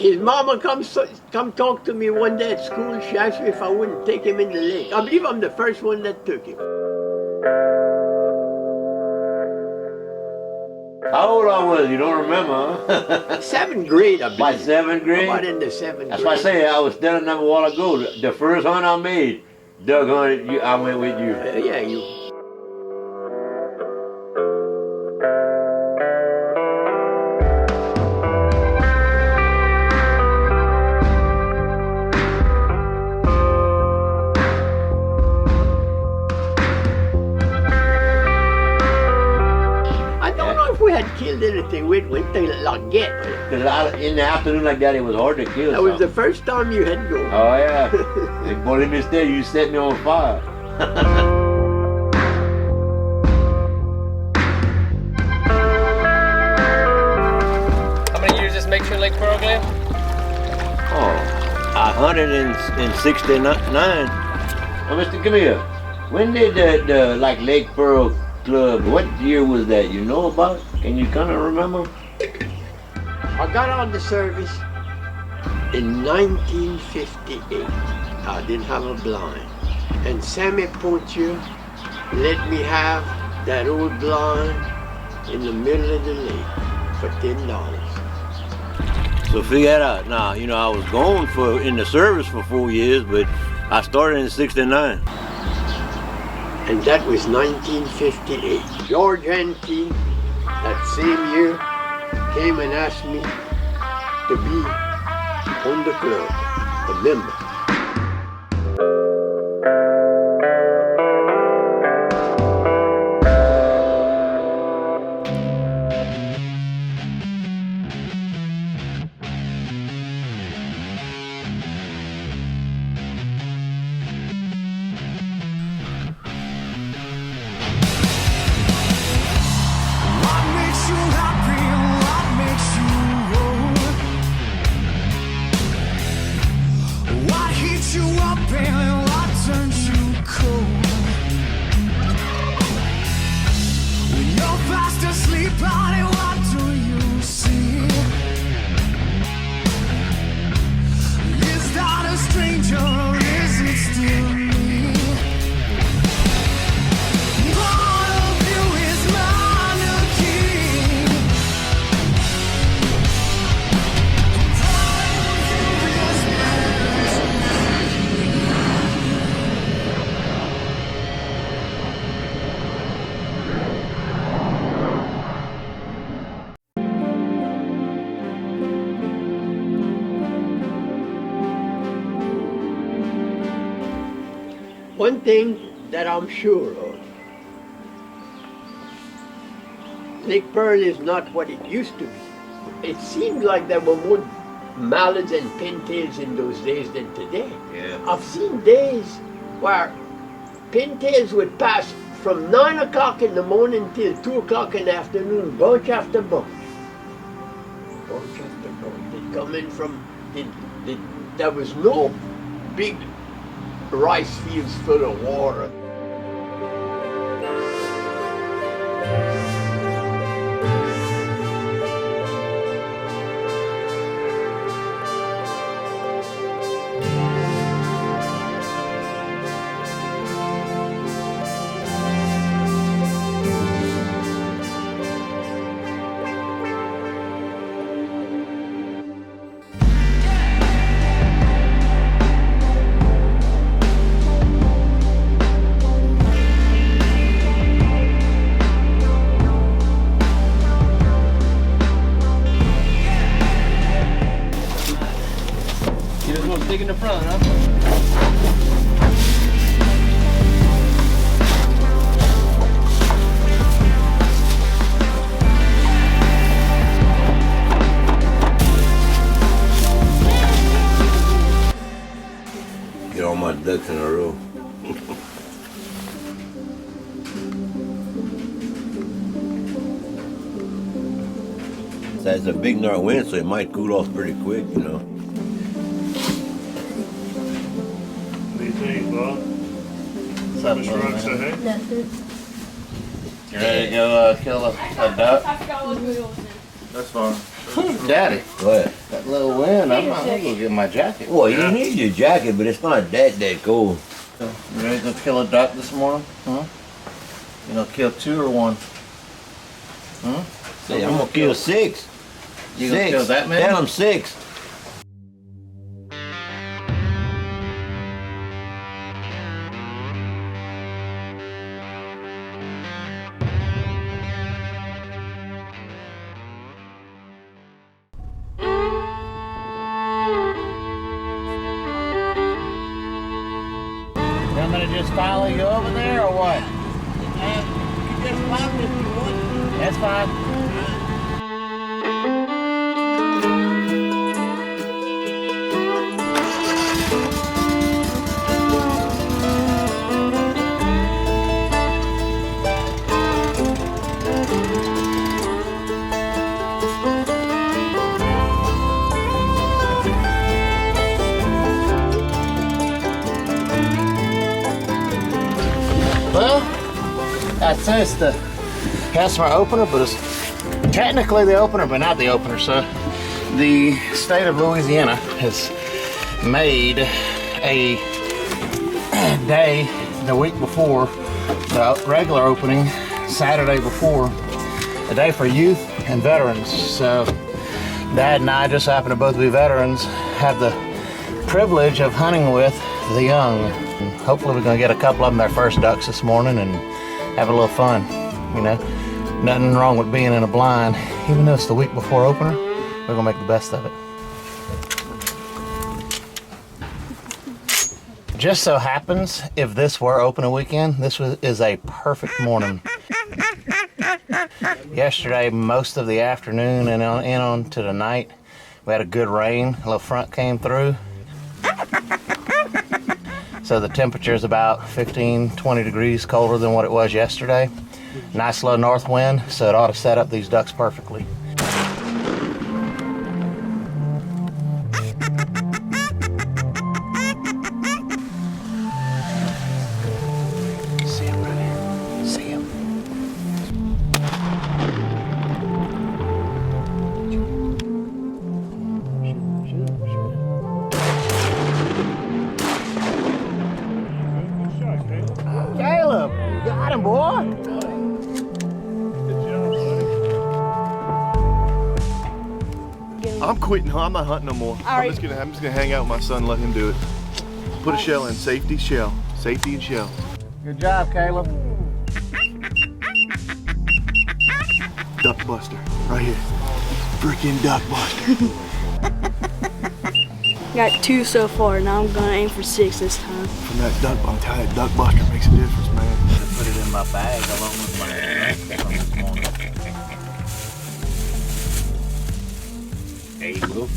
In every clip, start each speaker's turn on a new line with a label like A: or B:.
A: His mama come talk to me one day at school. She asked me if I wouldn't take him in the lake. I believe I'm the first one that took him.
B: How old I was? You don't remember, huh?
A: 7th grade, I believe.
B: By 7th grade?
A: About in the 7th grade.
B: That's why I say I was telling them a while ago. The first hunt I made, Doug hunted, I went with you.
A: Yeah, you. Killed anything with went to Logette.
B: In the afternoon like that, it was hard to kill.
A: That was the first time you had go.
B: Oh yeah. But instead, you set me on fire.
C: How many years this makes your Lake Pearl, Glenn?
B: Oh, 169. Oh, Mister, come here. When did the Lake Pearl Club, what year was that? You know about? Can you kind of remember?
A: I got on the service in 1958. I didn't have a blind. And Sammy Poitier let me have that old blind in the middle of the lake for $10.
B: So figure that out. Now, you know, I was gone in the service for 4 years, but I started in '69.
A: And that was 1958. George Antine, that same year, came and asked me to be on the club, a member. One thing that I'm sure of, Lake Pearl is not what it used to be. It seemed like there were more mallards and pintails in those days than today.
B: Yeah.
A: I've seen days where pintails would pass from 9 o'clock in the morning till 2 o'clock in the afternoon, bunch after bunch. Bunch after bunch. They'd come in from, there was no big rice fields full of water.
C: Stick in the front, huh?
B: Get all my ducks in a row. So it's a big north wind, so it might cool off pretty quick, you know.
C: Something
D: Nothing.
C: You ready to go kill a duck?
D: I forgot what we were saying.
C: That's fine.
D: Daddy,
B: What?
D: that little wind, I'm not gonna go get my jacket.
B: Well, you need your jacket, but it's not that cold.
D: You ready to kill a duck this morning? Huh? You gonna kill 2 or 1? Huh?
B: Say, I'm gonna kill 6.
D: You gonna
B: 6.
D: kill that many?
B: Tell him 6.
D: You want me to just follow you over there or what? That's fine. Well, I'd say it's the customer opener, but it's technically the opener, but not the opener. So the state of Louisiana has made a day the week before the regular opening, Saturday before, a day for youth and veterans. So Dad and I just happen to both be veterans, have the privilege of hunting with the young. Hopefully we're gonna get a couple of them their first ducks this morning and have a little fun. You know, nothing wrong with being in a blind. Even though it's the week before opener, we're gonna make the best of it. Just so happens, if this were opener weekend, is a perfect morning. Yesterday, most of the afternoon and on to the night, we had a good rain. A little front came through. So the temperature is about 15, 20 degrees colder than what it was yesterday. Nice low north wind, so it ought to set up these ducks perfectly. See him, buddy. See him. Caleb, you got him, boy.
E: I'm quitting. I'm not hunting no more. I'm just gonna hang out with my son and let him do it. Put a shell in. Safety, shell. Safety and shell.
D: Good job, Caleb.
E: Duck buster. Right here. Freaking duck buster.
F: Got 2 so far. Now I'm gonna aim for 6 this time.
E: From that duck, I'm telling you, duck buster makes a difference, man.
D: Put it in my bag along with my from this morning.
B: There you go.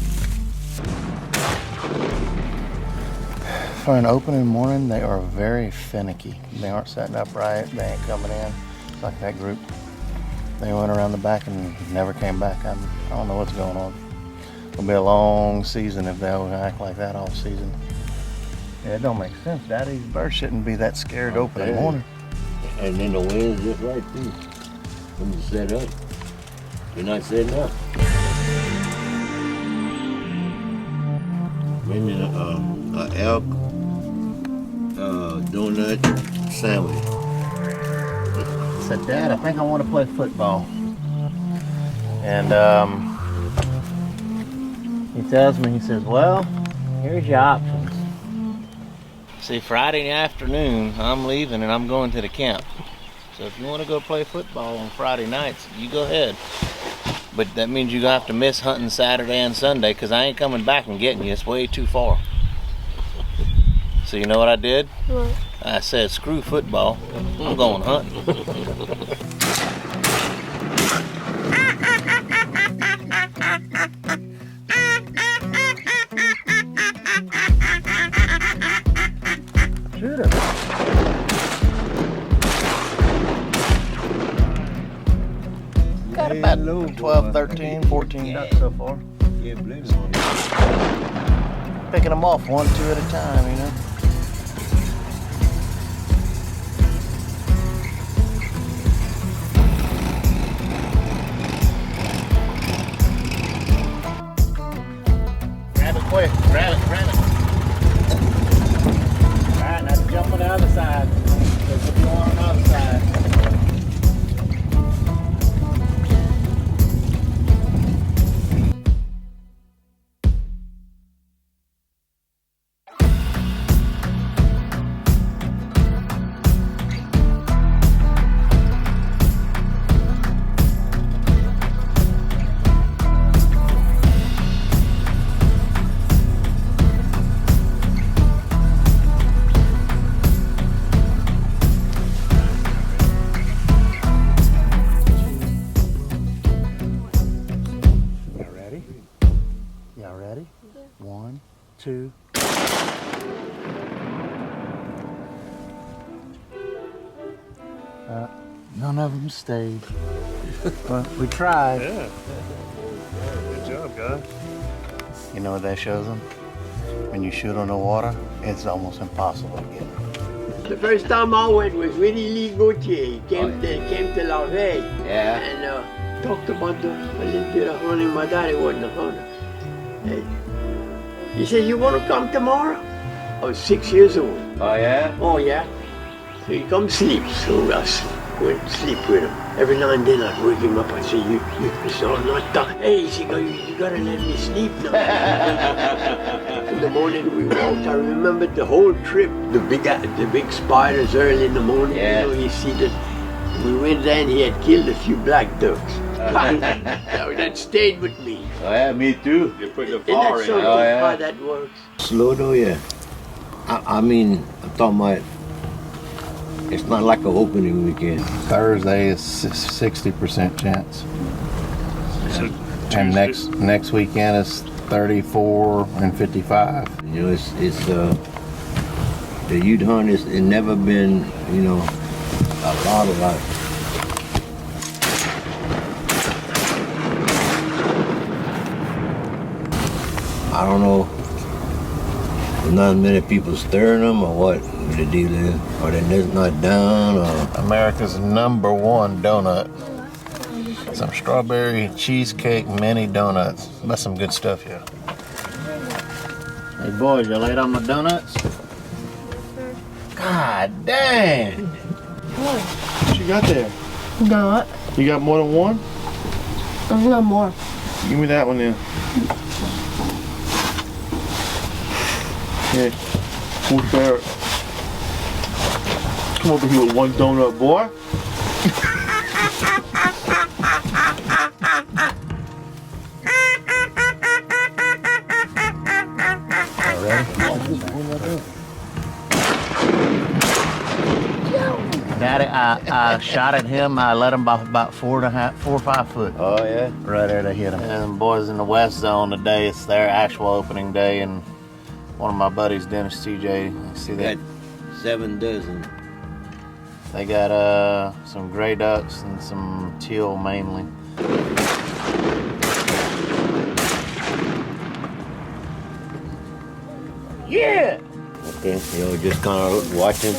D: For an opening morning, they are very finicky. They aren't setting up right. They ain't coming in. It's like that group. They went around the back and never came back. I don't know what's going on. It'll be a long season if they'll act like that all season. Yeah, it don't make sense, Daddy. These birds shouldn't be that scared opening morning.
B: And then the wind's just right too. When you set up, you're not setting up. Bringing a elk donut sandwich.
D: I said, Dad, I think I want to play football. And he tells me, he says, well, here's your options. See, Friday afternoon, I'm leaving and I'm going to the camp. So if you want to go play football on Friday nights, you go ahead. But that means you're going to have to miss hunting Saturday and Sunday because I ain't coming back and getting you. It's way too far. So you know what I did?
F: What?
D: I said, screw football. I'm going hunting. Shoot her. Got about 12, 13, 14 ducks so far.
B: Yeah, blue.
D: Picking them off 1, 2 at a time, you know. 2. None of them stayed. But we tried.
E: Yeah. Good job, guys.
D: You know what that shows them? When you shoot on the water, it's almost impossible to get.
A: The first time I went was with Lee Gauthier. He came to La Veille.
B: Yeah.
A: And talked about a little bit of hunting. My daddy wasn't a hunter. And he said, "You want to come tomorrow?" I was 6 years old.
B: Oh yeah?
A: Oh yeah. So he come sleep. So I went to sleep with him. Every now and then I'd wake him up. I'd say, "You so not done." Hey, he go, you gotta let me sleep now. In the morning we walked. I remember the whole trip. The big spiders early in the morning.
B: Yeah.
A: You know, you see that. We went there and he had killed a few black ducks. That stayed with me.
B: Oh yeah, me too.
C: You put the
A: Isn't that
C: fire in.
A: something
B: Oh, yeah.
A: how that works?
B: Slow though, yeah. I mean, I'm talking about, it's not like an opening weekend.
D: Thursday is 60% chance.
E: So
D: And
E: Tuesday-
D: next weekend is 34 and 55.
B: You know, it's the youth hunt it never been, you know, a lot. I don't know. Not many people stirring them or what the deal is. Or they're just not down or.
D: America's #1 donut. Some strawberry cheesecake mini donuts. That's some good stuff here. Hey boys, you laid on my donuts? God dang!
E: What you got there?
F: No,
E: You got more than one?
F: there's no more.
E: Give me that one then. Yeah. Who's there? Come over here with one donut, boy.
D: Daddy, I shot at him. I let him by about 4 or 5 foot.
B: Oh yeah?
D: Right there to hit him. And the boys in the West Zone today, it's their actual opening day, and one of my buddies, Dennis TJ, see that?
B: Got 7 dozen.
D: They got some gray ducks and some teal mainly.
B: Yeah! Okay, you know, just kind of watching.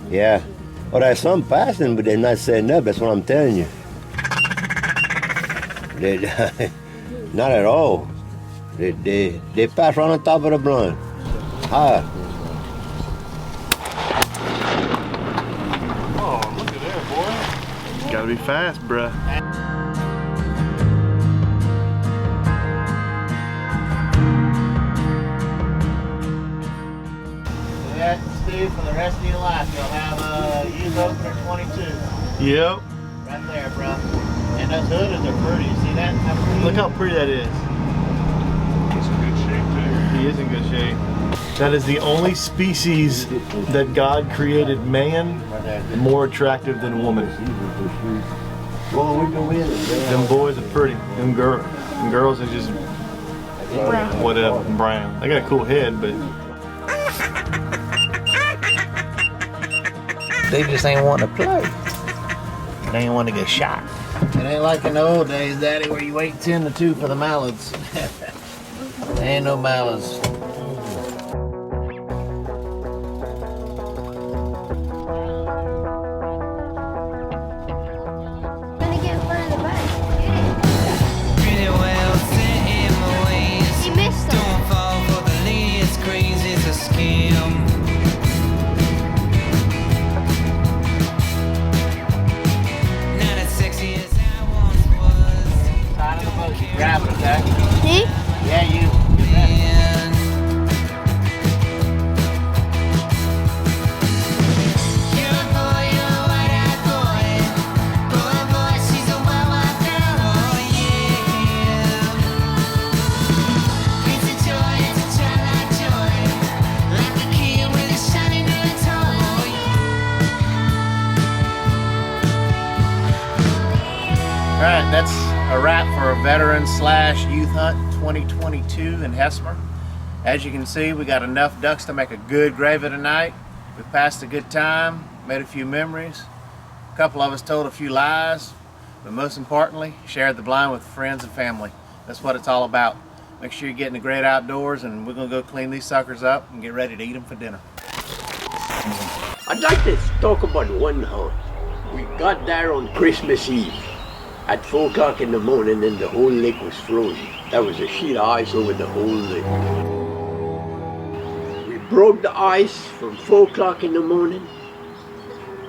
B: Yeah. Well, there's some passing, but they're not setting up. That's what I'm telling you. They, not at all. They pass right on top of the blind. High.
E: Oh, look at that, boy. Gotta be fast, bruh.
D: Yeah, Steve, for the rest of your life, you'll have a used opener 22.
E: Yep.
D: Right there, bro. And those hooders are pretty. You see that? How pretty?
E: Look how pretty that is. He's in good shape, too. He is in good shape. That is the only species that God created man
D: Right there.
E: more attractive than woman.
B: Well, we can win it.
E: Them boys are pretty. Them girls are just whatever, brown. They got a cool head, but
D: They just ain't want to play. They ain't want to get shot. It ain't like in the old days, Daddy, where you wait 10-2 for the mallards. There ain't no mallards.
G: Gonna get in front of the bus.
H: Pretty well set in my ways.
G: You missed them.
H: Don't fall for the lady, it's crazy, it's a scam. Not as sexy as I once was.
D: Side of the boat, you grab it, okay?
F: Me?
D: Yeah, you.
H: And you're a boy, you're a white-eyed boy. Boy, boy, she's a wild girl, oh yeah. It's a joy, it's a childlike joy. Like a kid with a shiny new toy.
D: All right, that's a wrap for Veteran / Youth Hunt 2022 in Hesmer. As you can see, we got enough ducks to make a good gravy tonight. We passed a good time, made a few memories. A couple of us told a few lies, but most importantly, shared the blind with friends and family. That's what it's all about. Make sure you're getting the great outdoors, and we're gonna go clean these suckers up and get ready to eat them for dinner.
A: I'd like to talk about one hunt. We got there on Christmas Eve at 4 o'clock in the morning and the whole lake was frozen. There was a sheet of ice over the whole lake. We broke the ice from 4 o'clock in the morning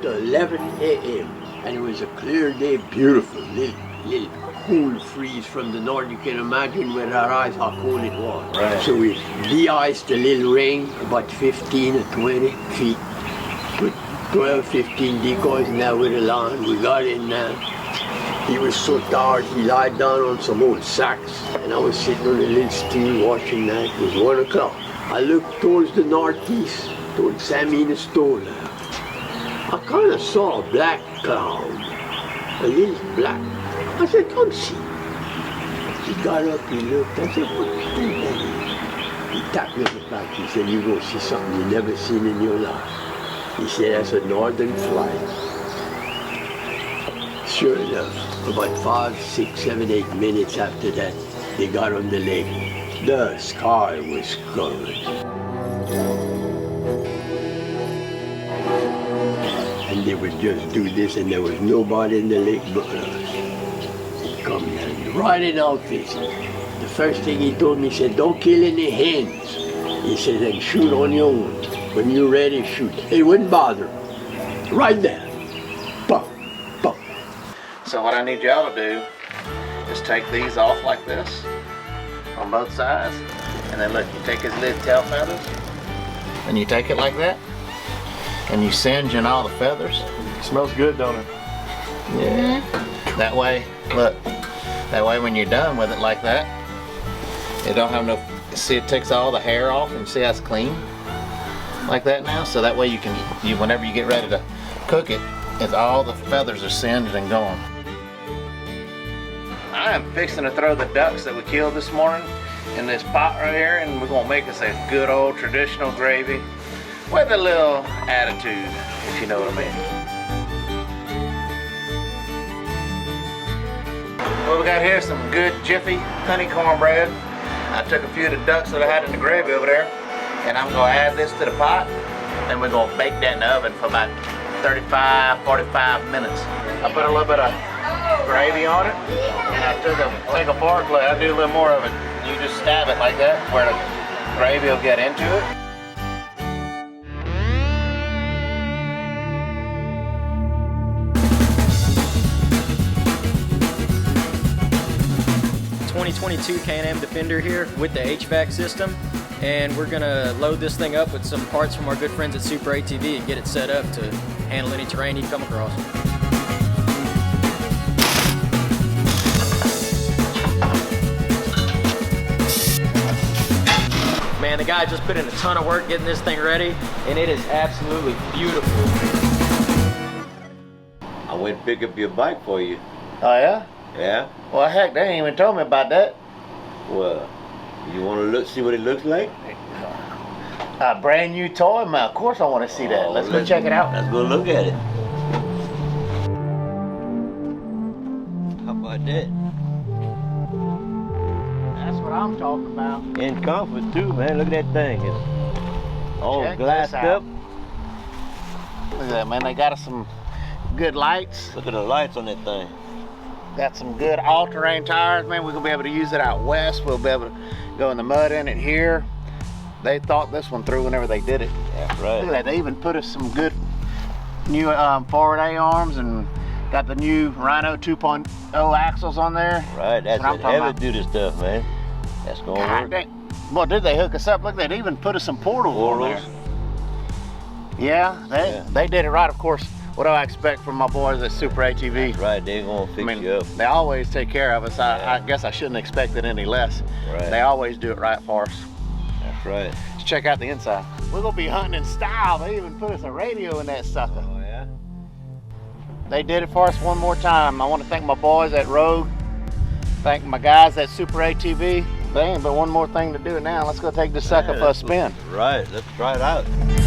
A: to 11 a.m. and it was a clear day, beautiful, little cool freeze from the north. You can imagine with our eyes how cold it was.
B: Right.
A: So we de-iced the little ring about 15 or 20 feet. Put 12, 15 decoys in there with a line. We got in there. He was so tired, he lied down on some old sacks. And I was sitting on a little stool watching that. It was 1 o'clock. I looked towards the northeast, towards Samina Store now. I kind of saw a black cloud, a little black. I said, come see. He got up, he looked. I said, what is that? He tapped me on the back. He said, you're going to see something you never seen in your life. He said, that's a northern flight. Sure enough, about 5, 6, 7, 8 minutes after that, they got on the lake. The sky was covered. And they would just do this, and there was nobody in the lake but us. Come down, right in our face. The first thing he told me, he said, don't kill any hens. He said, then shoot on your own. When you're ready, shoot. It wouldn't bother. Right there. Pop, pop.
D: So what I need y'all to do is take these off like this on both sides, and then look, you take his little tail feathers, and you take it like that, and you singe in all the feathers.
E: It smells good, don't it?
D: Yeah. That way, look, that way when you're done with it like that, it don't have no, see it takes all the hair off, and see how it's clean? Like that now, so that way you can, whenever you get ready to cook it, it's all the feathers are singed and gone. I am fixing to throw the ducks that we killed this morning in this pot right here, and we're gonna make us a good old traditional gravy with a little attitude, if you know what I mean. Well, we got here some good Jiffy honey cornbread. I took a few of the ducks that I had in the gravy over there, and I'm gonna add this to the pot, and we're gonna bake that in the oven for about 35, 45 minutes. I put a little bit of gravy on it, and I take a fork, I do a little more of it. You just stab it like that, where the gravy will get into it.
C: 2022 Can-Am Defender here with the HVAC system, and we're gonna load this thing up with some parts from our good friends at Super ATV and get it set up to handle any terrain you come across. Man, the guy just put in a ton of work getting this thing ready, and it is absolutely beautiful.
B: I went and pick up your bike for you.
D: Oh yeah?
B: Yeah?
D: Well, heck, they ain't even told me about that.
B: Well, you want to look, see what it looks like?
D: A brand new toy, man. Of course I want to see that. Let's go check it out.
B: Let's go look at it. How about that?
D: That's what I'm talking about.
B: In comfort too, man. Look at that thing. It's all
D: Check
B: glassed
D: this out.
B: up.
D: Look at that, man. They got us some good lights.
B: Look at the lights on that thing.
D: Got some good all-terrain tires, man. We're gonna be able to use it out west. We'll be able to go in the mud in it here. They thought this one through whenever they did it.
B: That's right.
D: Look at that. They even put us some good new forward A-arms and got the new Rhino 2.0 axles on there.
B: Right, that's
D: what I'm talking
B: heavy
D: about.
B: duty stuff, man. That's gonna
D: God
B: work.
D: dang. Well, did they hook us up? Look, they even put us some portals on there.
B: Portals.
D: Yeah,
B: Yeah.
D: they did it right. Of course, what do I expect from my boys at Super ATV?
B: Right, they're gonna fix
D: I mean,
B: you up.
D: they always take care of us. I guess I shouldn't expect it any less.
B: Right.
D: They always do it right for us.
B: That's right.
D: Let's check out the inside. We're gonna be hunting in style. They even put us a radio in that sucker.
B: Oh yeah.
D: They did it for us one more time. I want to thank my boys at Rogue Thank my guys at Super ATV. They ain't but one more thing to do now. Let's go take this sucker for a spin.
B: Right, let's try it out.